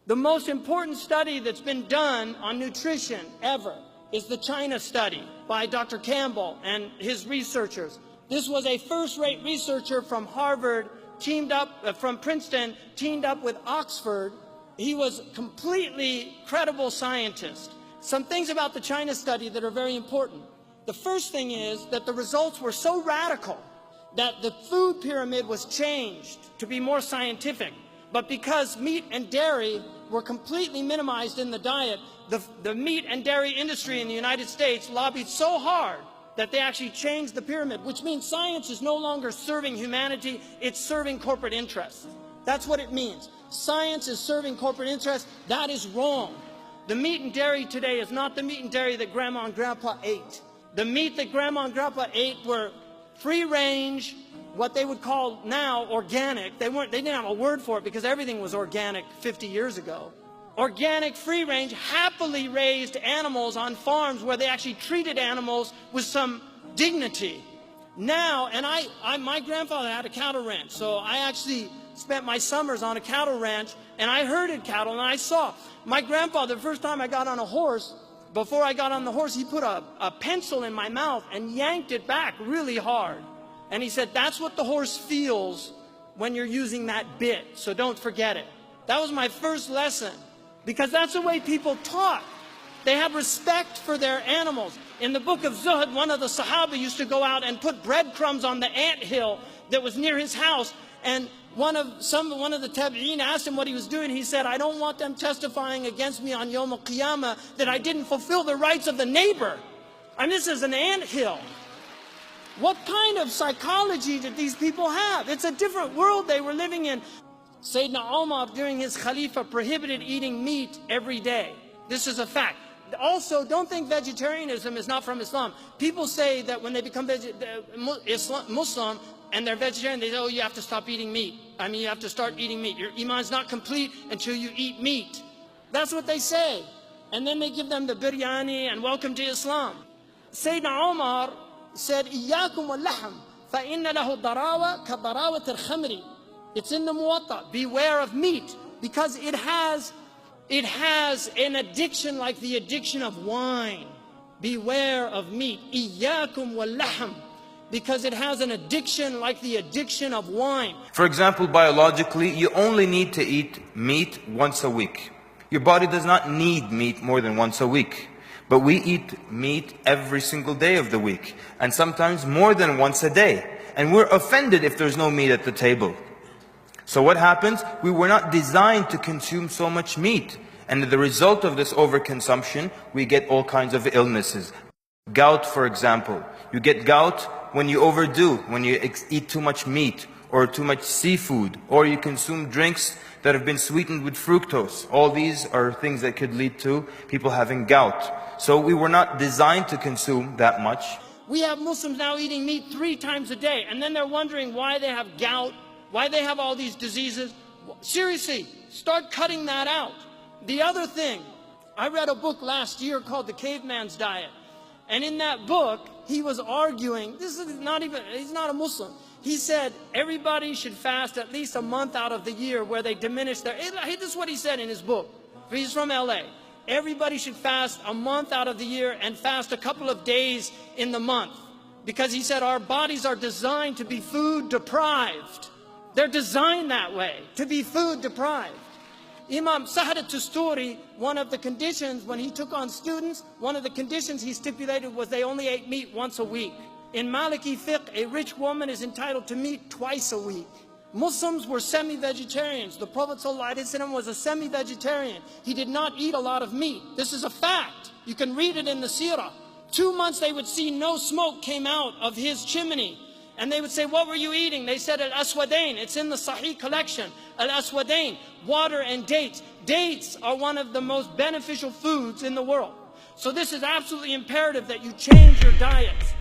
The most important study that's been done on nutrition ever is the China study by Dr. Campbell and his researchers. This was a first-rate researcher from Harvard, from Princeton, teamed up with Oxford. He was a completely credible scientist. Some things about the China study that are very important. The first thing is that the results were so radical that the food pyramid was changed to be more scientific. But because meat and dairy were completely minimized in the diet, the meat and dairy industry in the United States lobbied so hard that they actually changed the pyramid, which means science is no longer serving humanity, it's serving corporate interests. That's what it means. Science is serving corporate interests. That is wrong. The meat and dairy today is not the meat and dairy that Grandma and Grandpa ate. The meat that Grandma and Grandpa ate were free range, what they would call now organic. They didn't have a word for it because everything was organic 50 years ago. Organic, free range, happily raised animals on farms where they actually treated animals with some dignity. Now, and my grandfather had a cattle ranch, so I actually spent my summers on a cattle ranch, and I herded cattle, and I saw my grandfather, the first time I got on a horse, before I got on the horse, he put a pencil in my mouth and yanked it back really hard. And he said, that's what the horse feels when you're using that bit, so don't forget it. That was my first lesson, because that's the way people taught. They had respect for their animals. In the book of Zuhd, one of the Sahaba used to go out and put breadcrumbs on the anthill that was near his house, and one of the tabi'een asked him what he was doing. He said, I don't want them testifying against me on Yawm al-Qiyamah that I didn't fulfill the rights of the neighbor. And this is an anthill. What kind of psychology did these people have? It's a different world they were living in. Sayyidina Umar, during his Khalifa, prohibited eating meat every day. This is a fact. Also, don't think vegetarianism is not from Islam. People say that when they become Muslim and they're vegetarian, they say, oh, you have to stop eating meat. I mean, you have to start eating meat. Your iman's not complete until you eat meat. That's what they say. And then they give them the biryani and welcome to Islam. Sayyidina Umar said, إِيَّاكُمْ وَاللَّحْمِ فَإِنَّ لَهُ ضَرَاوَةَ كَضَرَاوَةِ الْخَمْرِ. It's in the Muwatta. Beware of meat, because it has an addiction like the addiction of wine. Beware of meat. إِيَّاكُمْ وَاللَّحْمِ. Because it has an addiction like the addiction of wine. For example, biologically, you only need to eat meat once a week. Your body does not need meat more than once a week. But we eat meat every single day of the week, and sometimes more than once a day. And we're offended if there's no meat at the table. So what happens? We were not designed to consume so much meat. And as the result of this overconsumption, we get all kinds of illnesses. Gout, for example. You get gout when you overdo, when you eat too much meat, or too much seafood, or you consume drinks that have been sweetened with fructose. All these are things that could lead to people having gout. So we were not designed to consume that much. We have Muslims now eating meat 3 times a day, and then they're wondering why they have gout, why they have all these diseases. Seriously, start cutting that out. The other thing, I read a book last year called The Caveman's Diet. And in that book, he was arguing, he's not a Muslim. He said everybody should fast at least a month out of the year where they diminish their, this is what he said in his book. He's from LA. Everybody should fast a month out of the year and fast a couple of days in the month. Because he said our bodies are designed to be food deprived. They're designed that way, to be food deprived. Imam Sahar al-Tusturi, one of the conditions when he took on students, one of the conditions he stipulated was they only ate meat once a week. In Maliki fiqh, a rich woman is entitled to meat twice a week. Muslims were semi-vegetarians. The Prophet ﷺ was a semi-vegetarian. He did not eat a lot of meat. This is a fact. You can read it in the seerah. 2 months they would see no smoke came out of his chimney. And they would say, what were you eating? They said, al-aswadain. It's in the Sahih collection. Al-aswadain, water and dates. Dates are one of the most beneficial foods in the world. So this is absolutely imperative that you change your diet.